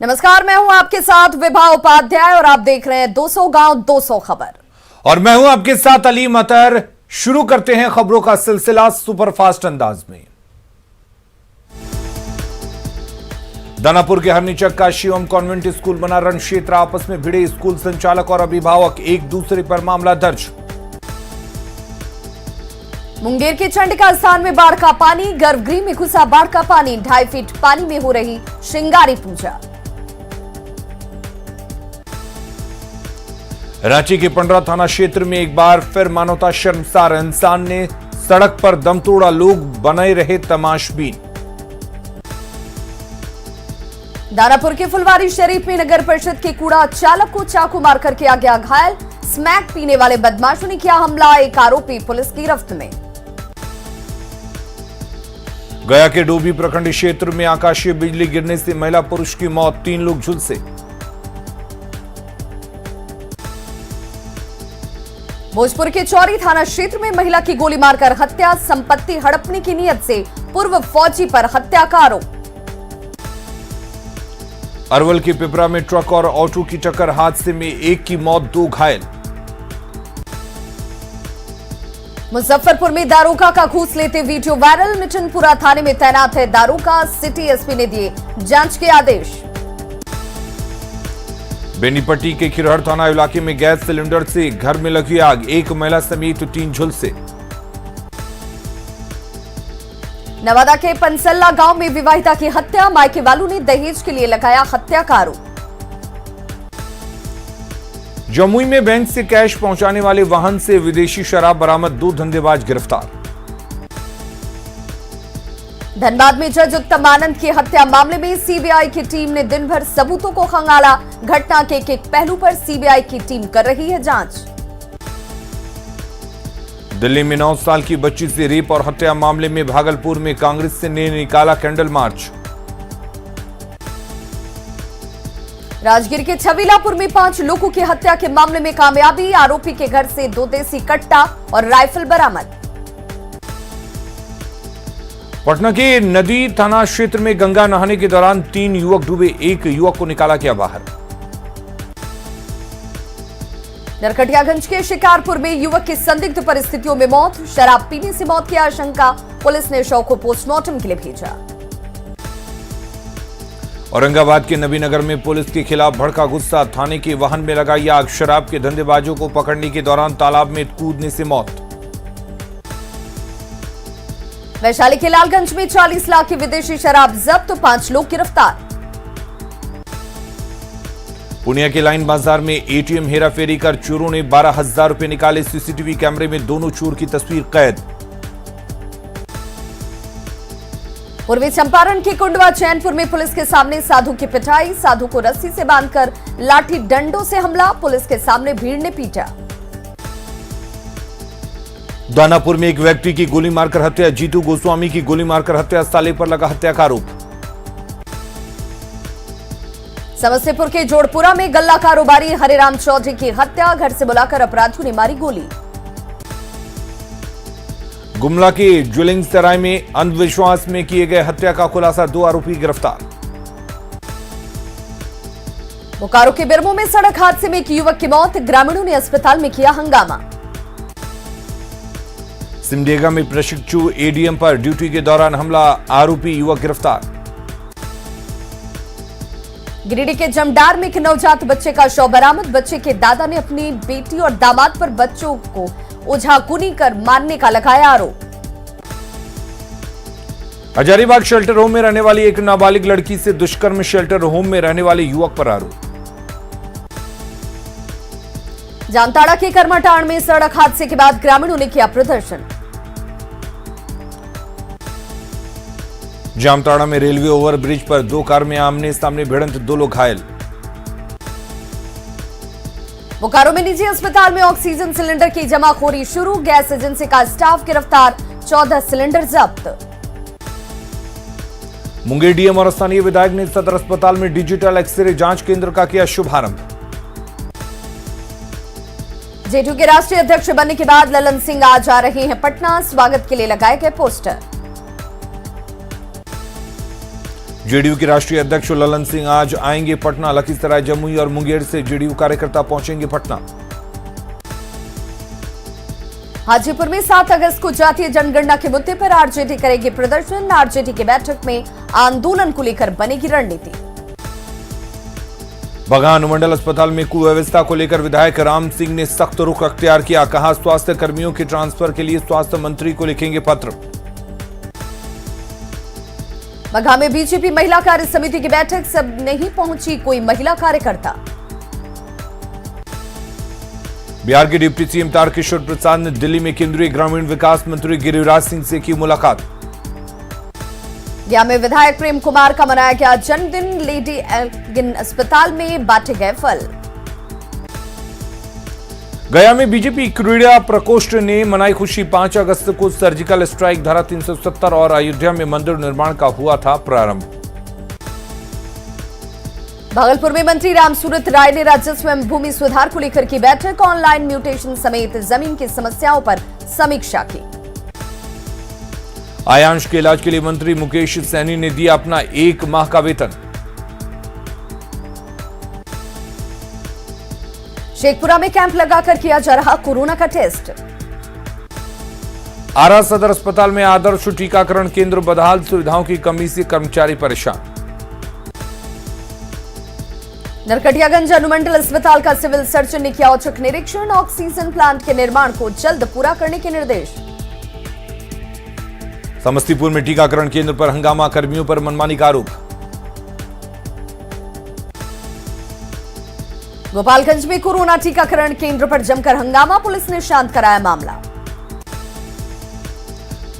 नमस्कार, मैं हूं आपके साथ विभा उपाध्याय और आप देख रहे हैं 200 गांव 200 खबर। और मैं हूं आपके साथ अलीम अतर। शुरू करते हैं खबरों का सिलसिला सुपरफास्ट अंदाज में। दानापुर के हरनीचक का शिवम कॉन्वेंट स्कूल बना रण क्षेत्र, आपस में भिड़े स्कूल संचालक और अभिभावक, एक दूसरे पर मामला दर्ज। मुंगेर के चंडिका स्थान में बाढ़ का पानी, गर्भगृह में घुसा बाढ़ का पानी, 2.5 फीट पानी में हो रही श्रृंगारी पूजा। रांची के पंडरा थाना क्षेत्र में एक बार फिर मानवता शर्मसार, इंसान ने सड़क पर दम तोड़ा, लोग बने रहे तमाशबीन। दानापुर के फुलवारी शरीफ में नगर परिषद के कूड़ा चालक को चाकू मारकर किया गया घायल, स्मैक पीने वाले बदमाशों ने किया हमला, एक आरोपी पुलिस की गिरफ्त में। गया के डोभी प्रखंड क्षेत्र में आकाशीय बिजली गिरने से महिला पुरुष की मौत, 3 लोग झुलसे। भोजपुर के चौरी थाना क्षेत्र में महिला की गोली मारकर हत्या, संपत्ति हड़पने की नीयत से पूर्व फौजी पर हत्या का आरोप। अरवल के पिपरा में ट्रक और ऑटो की टक्कर, हादसे में एक की मौत, 2 घायल। मुजफ्फरपुर में दारोगा का घूस लेते वीडियो वायरल, मिठनपुरा थाने में तैनात है दारोगा, सिटी एसपी ने दिए जांच के आदेश। बेनीपट्टी के खिरहर थाना इलाके में गैस सिलेंडर से घर में लगी आग, एक महिला समेत 3 झुलसे। नवादा के पंसल्ला गांव में विवाहिता की हत्या, मायके वालों ने दहेज के लिए लगाया हत्या का आरोप। जमुई में बैंक से कैश पहुंचाने वाले वाहन से विदेशी शराब बरामद, 2 धंधेबाज गिरफ्तार। धनबाद में जज उत्तम आनंद की हत्या मामले में सीबीआई की टीम ने दिन भर सबूतों को खंगाला, घटना के एक पहलू पर सीबीआई की टीम कर रही है जांच। दिल्ली में 9 साल की बच्ची से रेप और हत्या मामले में भागलपुर में कांग्रेस ने निकाला कैंडल मार्च। राजगीर के छबीलापुर में 5 लोगों की हत्या के मामले में कामयाबी, आरोपी के घर से 2 देसी कट्टा और राइफल बरामद। पटना के नदी थाना क्षेत्र में गंगा नहाने के दौरान 3 युवक डूबे, एक युवक को निकाला गया बाहर। नरकटियागंज के शिकारपुर में युवक की संदिग्ध परिस्थितियों में मौत, शराब पीने से मौत की आशंका, पुलिस ने शव को पोस्टमार्टम के लिए भेजा। औरंगाबाद के नबीनगर में पुलिस के खिलाफ भड़का गुस्सा, थाने के वाहन में लगाई आग, शराब के धंधेबाजों को पकड़ने के दौरान तालाब में कूदने से मौत। वैशाली के लालगंज में 40 लाख की विदेशी शराब जब्त, 5 लोग गिरफ्तार। पुनिया के लाइन बाजार में एटीएम हेराफेरी कर चोरों ने 12,000 रुपए निकाले, सीसीटीवी कैमरे में दोनों चोर की तस्वीर कैद। पूर्वी चंपारण के कुंडवा चैनपुर में पुलिस के सामने साधु की पिटाई, साधु को रस्सी से बांधकर लाठी डंडों से हमला, पुलिस के सामने भीड़ ने पीटा। दानापुर में एक व्यक्ति की गोली मारकर हत्या, जीतू गोस्वामी की गोली मारकर हत्या, साले पर लगा हत्या का आरोप। समस्तीपुर के जोड़पुरा में गल्ला कारोबारी हरिराम चौधरी की हत्या, घर से बुलाकर अपराधियों ने मारी गोली। गुमला के ज्वेलिंग सराय में अंधविश्वास में किए गए हत्या का खुलासा, 2 आरोपी गिरफ्तार। बोकारो के बिरमो में सड़क हादसे में एक युवक की मौत, ग्रामीणों ने अस्पताल में किया हंगामा। सिमडेगा में प्रशिक्षु एडीएम पर ड्यूटी के दौरान हमला, आरोपी युवक गिरफ्तार। गिरिडीह के जमडार में एक नवजात बच्चे का शव बरामद, बच्चे के दादा ने अपनी बेटी और दामाद पर बच्चों को ओझाकुनी कर मारने का लगाया आरोप। हजारीबाग शेल्टर होम में रहने वाली एक नाबालिग लड़की से दुष्कर्म, शेल्टर होम में रहने वाले युवक पर आरोप। जामताड़ा के करमाटांड में सड़क हादसे के बाद ग्रामीणों ने किया प्रदर्शन। जामताड़ा में रेलवे ओवरब्रिज पर 2 कार में आमने सामने भिड़ंत, 2 लोग घायल। बोकारो में निजी अस्पताल में ऑक्सीजन सिलेंडर की जमाखोरी शुरू, गैस एजेंसी का स्टाफ गिरफ्तार, 14 सिलेंडर जब्त। मुंगेर डीएम और स्थानीय विधायक ने सदर अस्पताल में डिजिटल एक्सरे जांच केंद्र का किया शुभारंभ। जेडीयू के राष्ट्रीय अध्यक्ष बनने के बाद ललन सिंह आज आ रहे हैं पटना, स्वागत के लिए लगाए गए पोस्टर। जेडीयू के राष्ट्रीय अध्यक्ष ललन सिंह आज आएंगे पटना। लखीसराय, जमुई और मुंगेर से जेडीयू कार्यकर्ता पहुंचेंगे पटना। हाजीपुर में 7 अगस्त को जातीय जनगणना के मुद्दे पर आरजेडी करेगी प्रदर्शन। आरजेडी की बैठक में आंदोलन को लेकर बनेगी रणनीति। बगहा अनुमंडल अस्पताल में कुव्यवस्था को लेकर विधायक राम सिंह ने सख्त रुख अख्तियार किया। कहा, स्वास्थ्य कर्मियों के ट्रांसफर के लिए स्वास्थ्य मंत्री को लिखेंगे पत्र। बगहा में बीजेपी महिला कार्य समिति की बैठक, सब नहीं पहुंची कोई महिला कार्यकर्ता। बिहार के डिप्टी सीएम तारकिशोर प्रसाद ने दिल्ली में केंद्रीय ग्रामीण विकास मंत्री गिरिराज सिंह से की मुलाकात। गया में विधायक प्रेम कुमार का मनाया गया जन्मदिन। लेडी एल्गिन अस्पताल में बांटे गए फल। गया में बीजेपी क्रीड़ा प्रकोष्ठ ने मनाई खुशी। 5 अगस्त को सर्जिकल स्ट्राइक धारा 370 और अयोध्या में मंदिर निर्माण का हुआ था प्रारंभ। भागलपुर में मंत्री रामसूरत राय ने राजस्व एवं भूमि सुधार को लेकर की बैठक। ऑनलाइन म्यूटेशन समेत जमीन की समस्याओं पर समीक्षा की। आयांश के इलाज के लिए मंत्री मुकेश सैनी ने दिया अपना 1 माह का वेतन। शेखपुरा में कैंप लगाकर किया जा रहा कोरोना का टेस्ट। आरा सदर अस्पताल में आदर्श टीकाकरण केंद्र बदहाल, सुविधाओं की कमी से कर्मचारी परेशान। नरकटियागंज अनुमंडल अस्पताल का सिविल सर्जन ने किया औचक निरीक्षण। ऑक्सीजन प्लांट के निर्माण को जल्द पूरा करने के निर्देश। समस्तीपुर में टीकाकरण केंद्र पर हंगामा, कर्मियों पर मनमानी का आरोप। गोपालगंज में कोरोना टीकाकरण केंद्र पर जमकर हंगामा, पुलिस ने शांत कराया मामला।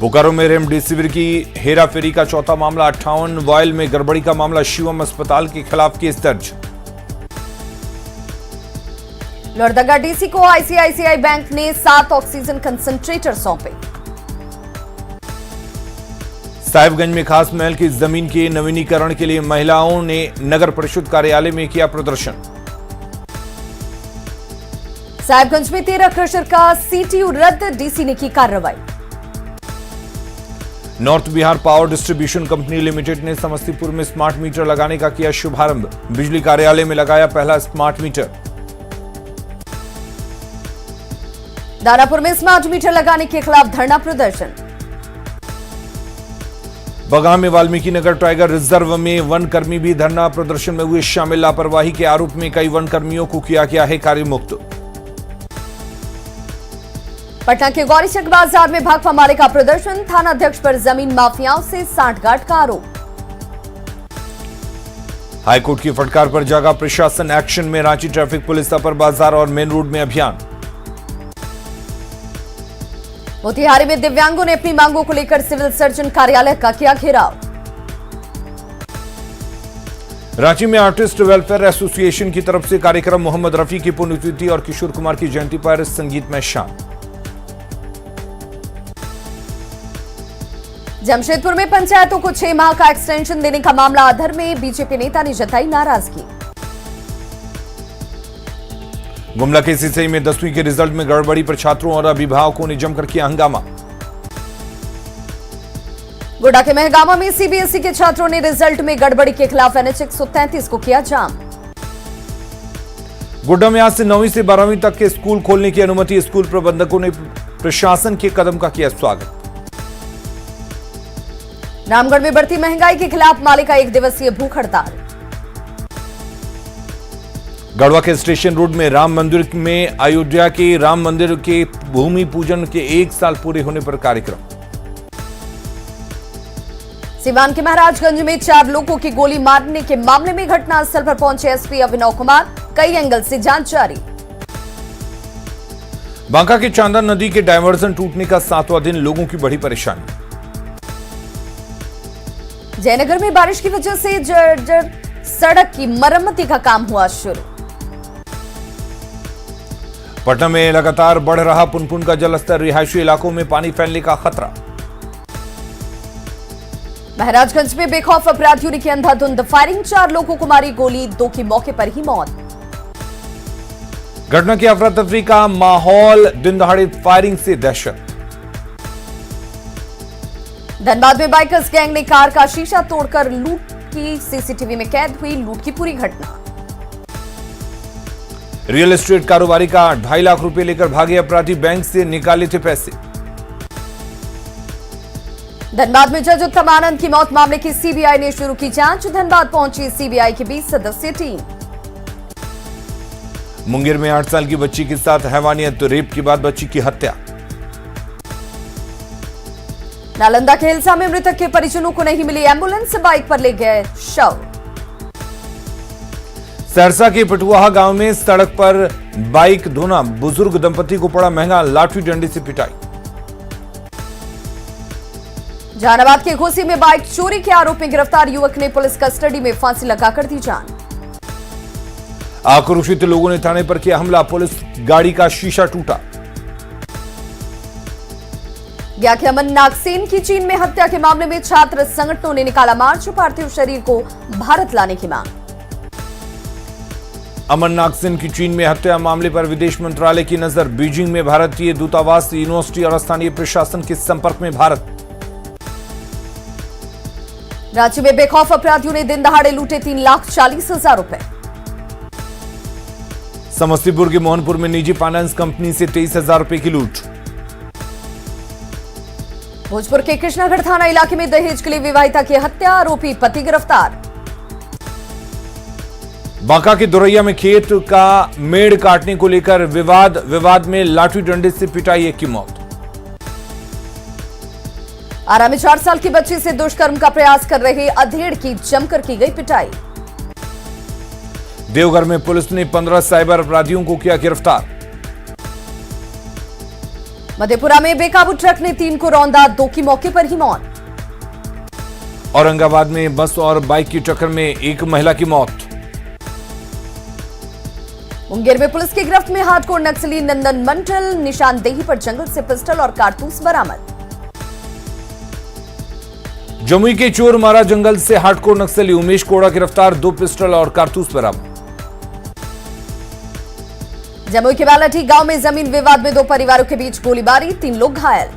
बोकारो में रेमडेसिविर की हेराफेरी का चौथा मामला। 58 वायल में गड़बड़ी का मामला। शिवम अस्पताल के खिलाफ केस दर्ज। लोहरदगा डीसी को आईसीआईसीआई बैंक ने 7 ऑक्सीजन कंसंट्रेटर सौंपे। साहिबगंज में खास महल की जमीन के नवीनीकरण के लिए महिलाओं ने नगर परिषद कार्यालय में किया प्रदर्शन। साहिबगंज में 13 क्रशर का सीटीयू रद्द, डीसी ने की कार्रवाई। North Bihar power distribution company limited ने समस्तीपुर में स्मार्ट मीटर लगाने का किया शुभारंभ। बिजली कार्यालय में लगाया पहला स्मार्ट मीटर। दानापुर में स्मार्ट मीटर लगाने के खिलाफ धरना प्रदर्शन। बगहा में वाल्मीकि नगर टाइगर रिजर्व में वन कर्मी भी धरना प्रदर्शन में हुए शामिल। लापरवाही के आरोप में कई वन कर्मियों को किया गया है कार्यमुक्त। पटना के गौरीचक बाजार में भाकपा माले का प्रदर्शन। थाना अध्यक्ष पर जमीन माफियाओं से सांठगांठ का आरोप। हाईकोर्ट की फटकार पर जागा प्रशासन, एक्शन में रांची ट्रैफिक पुलिस अपर बाजार और मेन रोड में अभियान। मोतिहारी में दिव्यांगों ने अपनी मांगों को लेकर सिविल सर्जन कार्यालय का किया घेराव। रांची में आर्टिस्ट वेलफेयर एसोसिएशन की तरफ से कार्यक्रम। मोहम्मद रफी की पुण्यतिथि और किशोर कुमार की जयंती पर संगीतमय शाम। जमशेदपुर में पंचायतों को 6 माह का एक्सटेंशन देने का मामला अधर में, बीजेपी नेता ने जताई नाराजगी। गुमला के सीसई में 10वीं के रिजल्ट में गड़बड़ी पर छात्रों और अभिभावकों ने जमकर किया हंगामा। गोड्डा के महगामा में सीबीएसई के छात्रों ने रिजल्ट में गड़बड़ी के खिलाफ एनएच 133 को किया जाम। गोड्डा में आज से 9वीं से 12वीं तक के स्कूल खोलने की अनुमति। स्कूल प्रबंधकों ने प्रशासन के कदम का किया स्वागत। रामगढ़ में बढ़ती महंगाई के खिलाफ माले का 1 दिवसीय भूख हड़ताल। गढ़वा के स्टेशन रोड में राम मंदिर में अयोध्या के राम मंदिर के भूमि पूजन के 1 साल पूरे होने पर कार्यक्रम। सिवान के महाराजगंज में 4 लोगों की गोली मारने के मामले में घटनास्थल पर पहुंचे एसपी अभिनव कुमार, कई एंगल से जांच जारी। बांका के चांदा नदी के डायवर्जन टूटने का 7वां दिन, लोगों की बड़ी परेशानी। जयनगर में बारिश की वजह से जर्जर सड़क की मरम्मती का काम हुआ शुरू। पटना में लगातार बढ़ रहा पुनपुन का जलस्तर, रिहायशी इलाकों में पानी फैलने का खतरा। महाराजगंज में बेखौफ अपराधियों ने की अंधाधुंध फायरिंग, 4 लोगों को मारी गोली, 2 की मौके पर ही मौत। घटना की अफरा तफरी का माहौल, दिन दहाड़े फायरिंग से दहशत। धनबाद में बाइकर्स गैंग ने कार का शीशा तोड़कर लूट की सीसीटीवी में कैद हुई लूट की पूरी घटना। रियल एस्टेट कारोबारी का 2.5 लाख रुपए लेकर भागे अपराधी, बैंक से निकाले थे पैसे। धनबाद में जज उत्तम आनंद की मौत मामले की सीबीआई ने शुरू की जांच। धनबाद पहुंची सीबीआई की 20 सदस्यीय टीम। मुंगेर में 8 साल की बच्ची के साथ हैवानियत, तो रेप के बाद बच्ची की हत्या। नालंदा के हिलसा में मृतक के परिजनों को नहीं मिली एम्बुलेंस, बाइक पर ले गए शव। सहरसा के पटुआहा गांव में सड़क पर बाइक धोना, बुजुर्ग दंपति को पड़ा महंगा, लाठी डंडे से पिटाई। जहानाबाद के घोसी में बाइक चोरी के आरोप में गिरफ्तार युवक ने पुलिस कस्टडी में फांसी लगाकर दी जान। आक्रोशित लोगों ने थाने पर किया हमला, पुलिस गाड़ी का शीशा टूटा। गया के अमन नागसेन की चीन में हत्या के मामले में छात्र संगठनों ने निकाला मार्च, पार्थिव शरीर को भारत लाने की मांग। अमन नागसेन की चीन में हत्या मामले पर विदेश मंत्रालय की नजर, बीजिंग में भारतीय दूतावास, यूनिवर्सिटी और स्थानीय प्रशासन के संपर्क में भारत। रांची में बेखौफ अपराधियों ने दिन दहाड़े लूटे 3,40,000 रुपए। समस्तीपुर के मोहनपुर में निजी फाइनेंस कंपनी से 23,000 रुपए की लूट। भोजपुर के कृष्णागढ़ थाना इलाके में दहेज के लिए विवाहिता की हत्या, आरोपी पति गिरफ्तार। बांका के दोरैया में खेत का मेड़ काटने को लेकर विवाद में लाठी डंडे से पिटाई, एक की मौत। आरा में 4 साल की बच्ची से दुष्कर्म का प्रयास कर रहे अधेड़ की जमकर की गई पिटाई। देवघर में पुलिस ने 15 साइबर अपराधियों को किया गिरफ्तार। मधेपुरा में बेकाबू ट्रक ने 3 को रौंदा, 2 की मौके पर ही मौत। औरंगाबाद में बस और बाइक की टक्कर में एक महिला की मौत। मुंगेर में पुलिस की गिरफ्त में हार्डकोर नक्सली नंदन मंडल, निशानदेही पर जंगल से पिस्टल और कारतूस बरामद। जमुई के चोर मारा जंगल से हार्डकोर नक्सली उमेश कोड़ा गिरफ्तार, 2 पिस्टल और कारतूस बरामद। जमुई के बालाठी गांव में जमीन विवाद में 2 परिवारों के बीच गोलीबारी, 3 लोग घायल।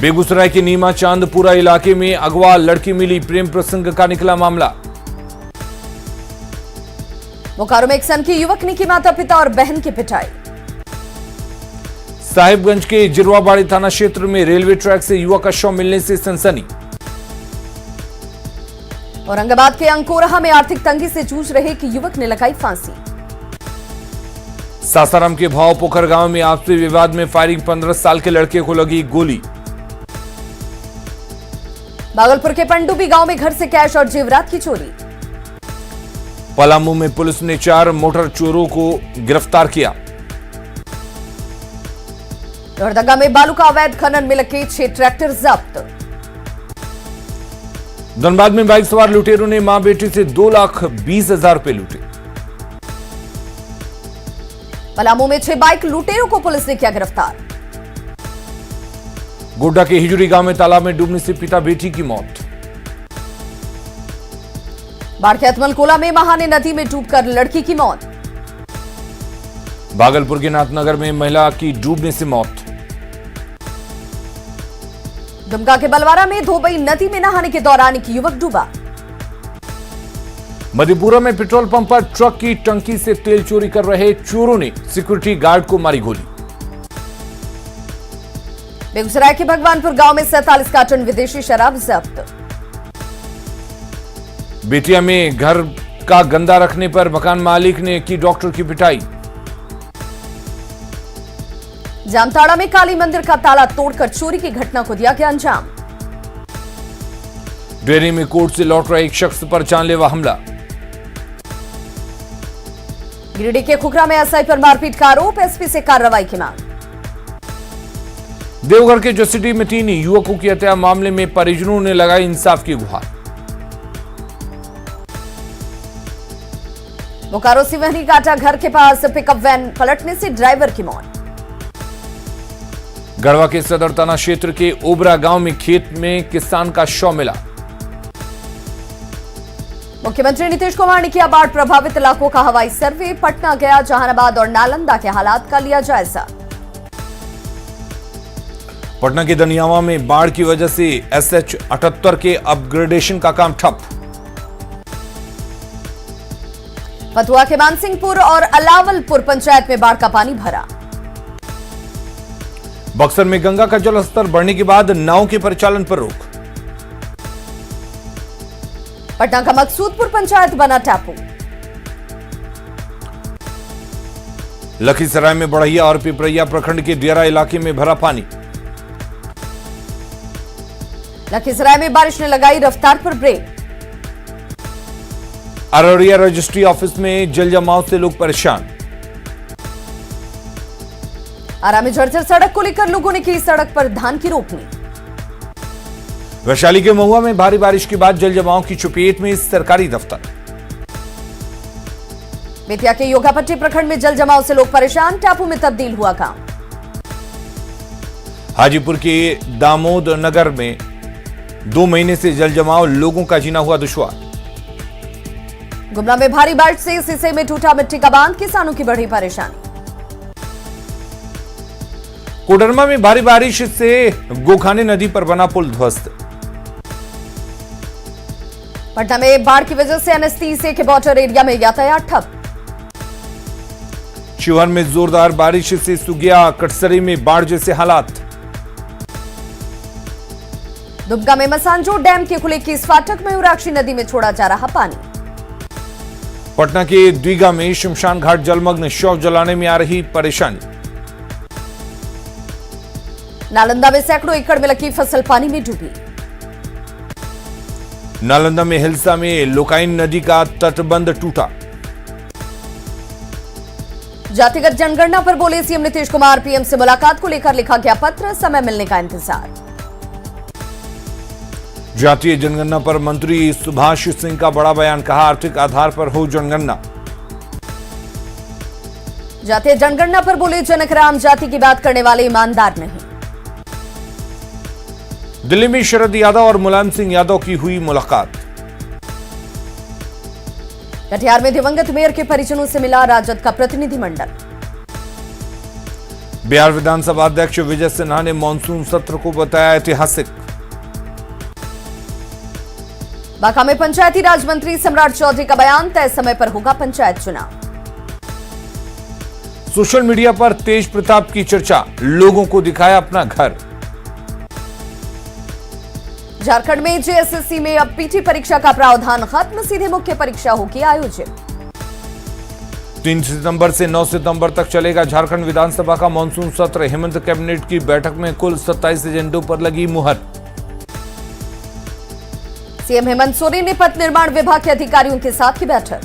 बेगूसराय के नीमा चांदपुरा इलाके में अगवा लड़की मिली, प्रेम प्रसंग का निकला मामला। बोकारो में एक सन की युवक ने की माता पिता और बहन की पिटाई। साहिबगंज के जिरवाबाड़ी थाना क्षेत्र में रेलवे ट्रैक से युवक का शव मिलने से सनसनी। औरंगाबाद के अंकोरहा में आर्थिक तंगी से जूझ रहे एक युवक ने लगाई फांसी। सासाराम के भावपोखर गांव में आपसी विवाद में फायरिंग, 15 साल के लड़के को लगी गोली। भागलपुर के पंडुबी गांव में घर से कैश और जेवरात की चोरी। पलामू में पुलिस ने 4 मोटर चोरों को गिरफ्तार किया। लोहरदगा में बालू का अवैध खनन में लगे 6 ट्रैक्टर जब्त। धनबाद में बाइक सवार लुटेरों ने मां बेटी से 2,20,000 रुपए लूटे। पलामू में 6 बाइक लुटेरों को पुलिस ने किया गिरफ्तार। गोड्डा के हिजुरी गांव में तालाब में डूबने से पिता बेटी की मौत। बाढ़ के अतमलकोला में महाने नदी में डूबकर लड़की की मौत। भागलपुर के नाथनगर में महिला की डूबने से मौत। दुमका के बलवारा में धोबई नदी में नहाने के दौरान एक युवक डूबा। मधेपुरा में पेट्रोल पंप पर ट्रक की टंकी से तेल चोरी कर रहे चोरों ने सिक्योरिटी गार्ड को मारी गोली। बेगूसराय के भगवानपुर गांव में 47 कार्टन विदेशी शराब जब्त। बेटिया में घर का गंदा रखने पर मकान मालिक ने की डॉक्टर की पिटाई। जामताड़ा में काली मंदिर का ताला तोड़कर चोरी की घटना को दिया गया अंजाम। डेरी में कोर्ट से लौट रहे एक शख्स पर जानलेवा हमला। गिरिडीह के खुखरा में एसआई पर मारपीट का आरोप, एसपी से कार्रवाई की मांग। देवघर के जसीडीह में 3 युवकों की हत्या मामले में परिजनों ने लगाई इंसाफ की गुहार। बोकारो सिवहनी काटा घर के पास पिकअप वैन पलटने से ड्राइवर की मौत। गढ़वा के सदर थाना क्षेत्र के ओबरा गांव में खेत में किसान का शव मिला। मुख्यमंत्री नीतीश कुमार ने किया बाढ़ प्रभावित इलाकों का हवाई सर्वे, पटना गया, जहानाबाद और नालंदा के हालात का लिया जायजा। पटना के दनियावा में बाढ़ की वजह से SH-78 के अपग्रेडेशन का काम ठप। फतुहा के मानसिंहपुर और अलावलपुर पंचायत में बाढ़ का पानी भरा। बक्सर में गंगा का जलस्तर बढ़ने के बाद नाव के परिचालन पर रोक। पटना का मकसूदपुर पंचायत बना टापू। लखीसराय में बढ़ैया और पिपरैया प्रखंड के दियारा इलाके में भरा पानी। लखीसराय में बारिश ने लगाई रफ्तार पर ब्रेक। अररिया रजिस्ट्री ऑफिस में जल जमाव से लोग परेशान। आरा में जर्जर सड़क को लेकर लोगों ने की सड़क पर धान की रोपनी। वैशाली के महुआ में भारी बारिश के बाद जल जमाव की चपेट में सरकारी दफ्तर। बेतिया के योगापट्टी प्रखंड में जल जमाव से लोग परेशान, टापू में तब्दील हुआ काम। हाजीपुर के दामोद नगर में 2 महीने से जल जमाव, लोगों का जीना हुआ दुश्वार। गुमला में भारी बारिश से सिसे में टूटा मिट्टी का बांध, किसानों की बढ़ी परेशानी। कोडरमा में भारी बारिश से गोखाने नदी पर बना पुल ध्वस्त। पटना में बाढ़ की वजह से NSTC के बॉर्डर एरिया में यातायात ठप। शिवहर में जोरदार बारिश से सुगिया कटसरी में बाढ़ जैसे हालात। दुबका में मसानजोर डैम के खुले की फाटक में उराक्षी नदी में छोड़ा जा रहा पानी। पटना के द्विगा में शमशान घाट जलमग्न, शव जलाने में आ रही परेशानी। नालंदा में सैकड़ों एकड़ में लगी फसल पानी में डूबी। नालंदा में हिल्सा में लोकाइन नदी का तटबंध टूटा। जातिगत जनगणना पर बोले सीएम नीतीश कुमार, पीएम से मुलाकात को लेकर लिखा गया पत्र, समय मिलने का इंतजार। जातीय जनगणना पर मंत्री सुभाष सिंह का बड़ा बयान, कहा आर्थिक आधार पर हो जनगणना। जातीय जनगणना पर बोले जनक राम, जाति की बात करने वाले ईमानदार नहीं। दिल्ली में शरद यादव और मुलायम सिंह यादव की हुई मुलाकात। कटिहार में दिवंगत मेयर के परिजनों से मिला राजद का प्रतिनिधिमंडल। बिहार विधानसभा अध्यक्ष विजय सिन्हा ने मानसून सत्र को बताया ऐतिहासिक। बांका में पंचायती राज मंत्री सम्राट चौधरी का बयान, तय समय पर होगा पंचायत चुनाव। सोशल मीडिया पर तेज प्रताप की चर्चा, लोगों को दिखाया अपना घर। झारखंड में JSSC में अब PT परीक्षा का प्रावधान खत्म, सीधे मुख्य परीक्षा होगी आयोजित। 3 सितंबर से 9 सितंबर तक चलेगा झारखंड विधानसभा का मानसून सत्र। हेमंत कैबिनेट की बैठक में कुल 27 एजेंडों पर लगी मुहर। सीएम हेमंत सोरेन ने पथ निर्माण विभाग के अधिकारियों के साथ की बैठक।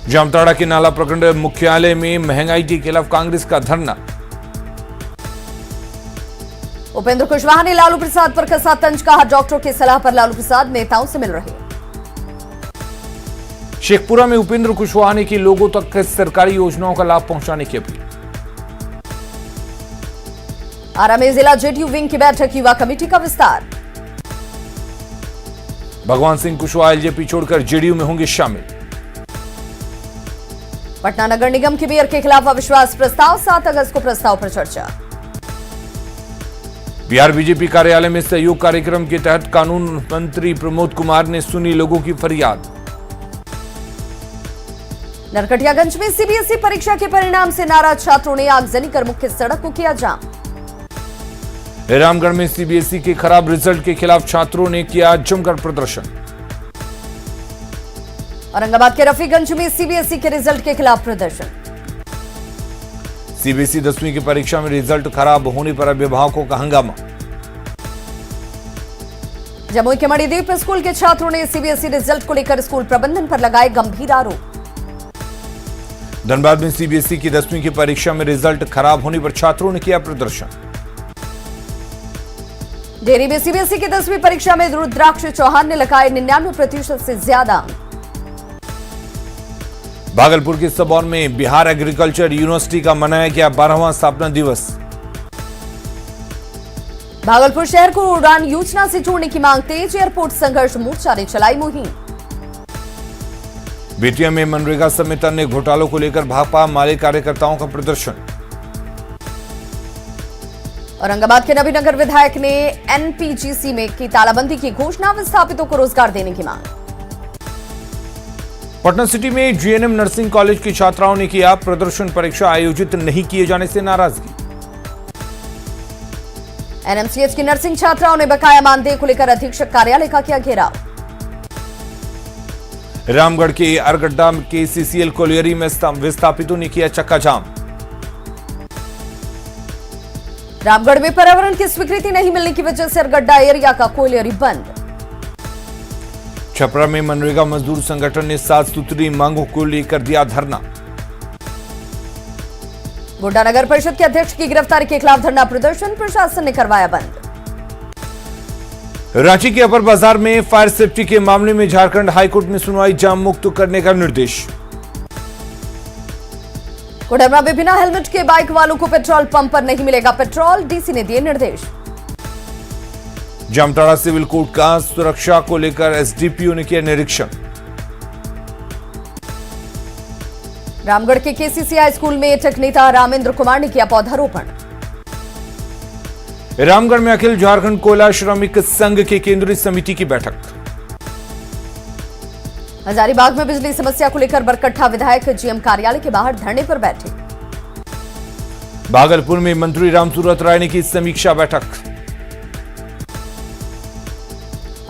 जामताड़ा के नाला प्रखंड मुख्यालय में महंगाई के खिलाफ कांग्रेस का धरना। उपेंद्र कुशवाहा ने लालू प्रसाद पर कसा तंज, कहा डॉक्टरों की सलाह पर लालू प्रसाद नेताओं से मिल रहे। शेखपुरा में उपेंद्र कुशवाहा ने की लोगों तक सरकारी योजनाओं का लाभ पहुंचाने की अपील। आरा में जिला JDU विंग की बैठक, युवा कमेटी का विस्तार। भगवान सिंह कुशवाहा LJP छोड़कर JDU में होंगे शामिल। पटना नगर निगम के मेयर के खिलाफ अविश्वास प्रस्ताव, 7 अगस्त को प्रस्ताव पर चर्चा। बिहार बीजेपी कार्यालय में सहयोग कार्यक्रम के तहत कानून मंत्री प्रमोद कुमार ने सुनी लोगों की फरियाद। नरकटियागंज में CBSE परीक्षा के परिणाम से नाराज छात्रों ने आगजनी कर मुख्य सड़क को किया जाम। रामगढ़ में CBSE के खराब रिजल्ट के खिलाफ छात्रों ने किया जमकर प्रदर्शन। औरंगाबाद के रफीगंज में CBSE के रिजल्ट के खिलाफ प्रदर्शन। CBSE 10वीं की परीक्षा में रिजल्ट खराब होने पर अभिभावकों का हंगामा। जमुई के मणिदीप स्कूल के छात्रों ने CBSE रिजल्ट को लेकर स्कूल प्रबंधन पर लगाए गंभीर आरोप। धनबाद में CBSE की 10वीं की परीक्षा में रिजल्ट खराब होने पर छात्रों ने किया प्रदर्शन। डेहरी में CBSE की 10वीं परीक्षा में रुद्राक्ष चौहान ने लगाए 99% से ज्यादा अंक। भागलपुर के सबौर में बिहार एग्रीकल्चर यूनिवर्सिटी का मनाया गया 12वां स्थापना दिवस। भागलपुर शहर को उड़ान योजना से जोड़ने की मांग तेज, एयरपोर्ट संघर्ष मोर्चा ने चलाई मुहिम। बेतिया में मनरेगा समेत अन्य घोटालों को लेकर भाकपा माले कार्यकर्ताओं का प्रदर्शन। औरंगाबाद के नबीनगर विधायक ने एनपीजीसी में की तालाबंदी की घोषणा, विस्थापितों को रोजगार देने की मांग। पटना सिटी में जीएनएम नर्सिंग कॉलेज की छात्राओं ने किया प्रदर्शन, परीक्षा आयोजित नहीं किए जाने से नाराजगी। एनएमसीएच की नर्सिंग छात्राओं ने बकाया मानदेय को लेकर अधीक्षक कार्यालय का किया घेराव। रामगढ़ के अरगड्डा के सीसीएल कोलियरी में विस्थापितों ने किया चक्का जाम। रामगढ़ में पर्यावरण की स्वीकृति नहीं मिलने की वजह से अरगड्डा एरिया का कोलियरी बंद। छपरा में मनरेगा मजदूर संगठन ने 7 सूत्री मांगों को लेकर दिया धरना। गोड्डा नगर परिषद के अध्यक्ष की गिरफ्तारी के खिलाफ धरना प्रदर्शन, प्रशासन ने करवाया बंद। रांची के अपर बाजार में फायर सेफ्टी के मामले में झारखंड हाईकोर्ट में सुनवाई जाम मुक्त करने का निर्देश। कोडरमा में बिना हेलमेट के बाइक वालों को पेट्रोल पंप पर नहीं मिलेगा पेट्रोल, डीसी ने दिए निर्देश। जामताड़ा सिविल कोर्ट का सुरक्षा को लेकर एसडीपीओ ने किया निरीक्षण। रामगढ़ के केसीसी हाई स्कूल में टेक नेता रामेंद्र कुमार ने किया पौधारोपण। रामगढ़ में अखिल झारखंड कोयला श्रमिक संघ की केंद्रीय समिति की बैठक। हजारीबाग में बिजली समस्या को लेकर बरकट्ठा विधायक जीएम कार्यालय के बाहर धरने पर बैठे। भागलपुर में मंत्री रामसूरत राय ने की समीक्षा बैठक।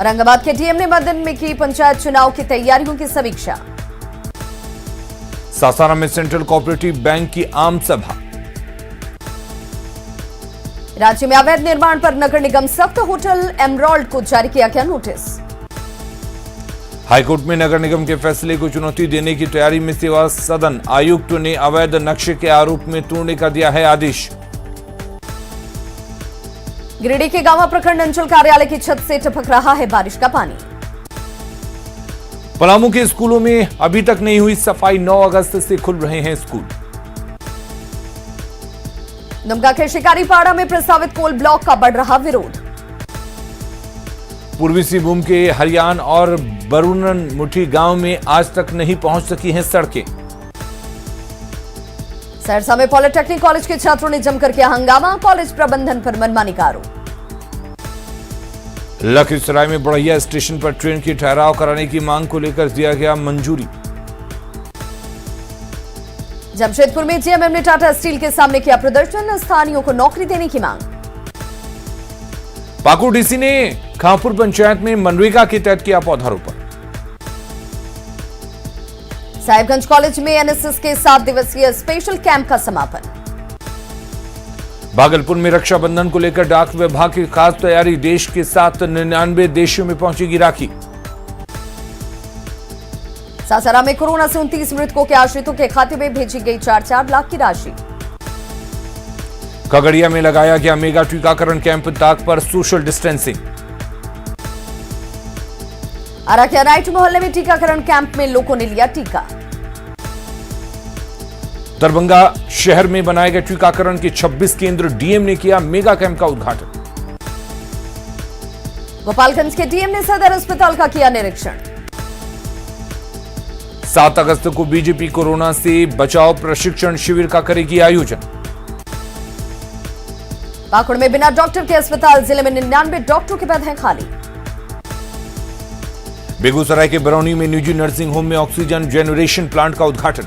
औरंगाबाद के डीएम ने मदन में की पंचायत चुनाव की तैयारियों की समीक्षा। सासाराम में सेंट्रल कोऑपरेटिव बैंक की आम सभा। राज्य में अवैध निर्माण पर नगर निगम सख्त, होटल एमराल्ड को जारी किया गया नोटिस। हाईकोर्ट में नगर निगम के फैसले को चुनौती देने की तैयारी में सेवा सदन आयुक्त ने अवैध नक्शे के आरोप में तोड़ने का दिया है आदेश। गिरिडीह के गांवा प्रखंड अंचल कार्यालय की छत से टपक रहा है बारिश का पानी। पलामू के स्कूलों में अभी तक नहीं हुई सफाई, 9 अगस्त से खुल रहे हैं स्कूल। दुमका के शिकारीपाड़ा में प्रस्तावित कोल ब्लॉक का बढ़ रहा विरोध। पूर्वी सिंहभूम के हरियाण और बरूनन मुठी गांव में आज तक नहीं पहुंच सकी हैं सड़कें। सहरसा में पॉलिटेक्निक कॉलेज के छात्रों ने जमकर किया हंगामा, कॉलेज प्रबंधन पर मनमानी का आरोप। लखीसराय में बढ़ैया स्टेशन पर ट्रेन की ठहराव कराने की मांग को लेकर दिया गया मंजूरी। जमशेदपुर में जीएमएम ने टाटा स्टील के सामने किया प्रदर्शन, स्थानीयों को नौकरी देने की मांग। पाकुड़ डीसी ने खांपुर पंचायत में मनरेगा के तहत किया पौधारोपण। साहिबगंज कॉलेज में एनएसएस के 7 दिवसीय स्पेशल कैंप का समापन। भागलपुर में रक्षाबंधन को लेकर डाक विभाग की खास तैयारी, देश के 99 देशों में पहुंचेगी राखी। सासाराम में कोरोना से 29 मृतकों के आश्रितों के खाते में भेजी गई 4-4 लाख की राशि। खगड़िया में लगाया गया मेगा टीकाकरण कैंप, ताक पर सोशल डिस्टेंसिंग। आरा के राइट मोहल्ले में टीकाकरण कैंप में लोगों ने लिया टीका। दरभंगा शहर में बनाए गए टीकाकरण के 26 केंद्र, डीएम ने किया मेगा कैंप का उद्घाटन। गोपालगंज के डीएम ने सदर अस्पताल का किया निरीक्षण। 7 अगस्त को बीजेपी कोरोना से बचाव प्रशिक्षण शिविर का करेगी आयोजन। पाकुड़ में बिना डॉक्टर के अस्पताल, जिले में 99 डॉक्टरों के पद हैं खाली। बेगूसराय के बरौनी में निजी नर्सिंग होम में ऑक्सीजन जेनरेशन प्लांट का उद्घाटन।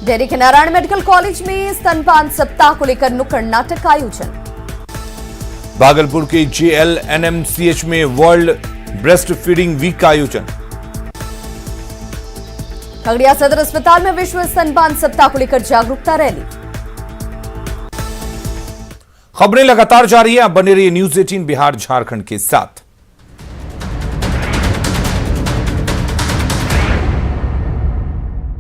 डेरी के नारायण मेडिकल कॉलेज में स्तनपान सप्ताह को लेकर नुक्कड़ नाटक का आयोजन। भागलपुर के जेएलएनएमसीएच में वर्ल्ड ब्रेस्ट फीडिंग वीक का आयोजन। खगड़िया सदर अस्पताल में विश्व स्तनपान सप्ताह को लेकर जागरूकता रैली। खबरें लगातार जारी है, आप बने रहिए न्यूज़ 18 बिहार झारखंड के साथ।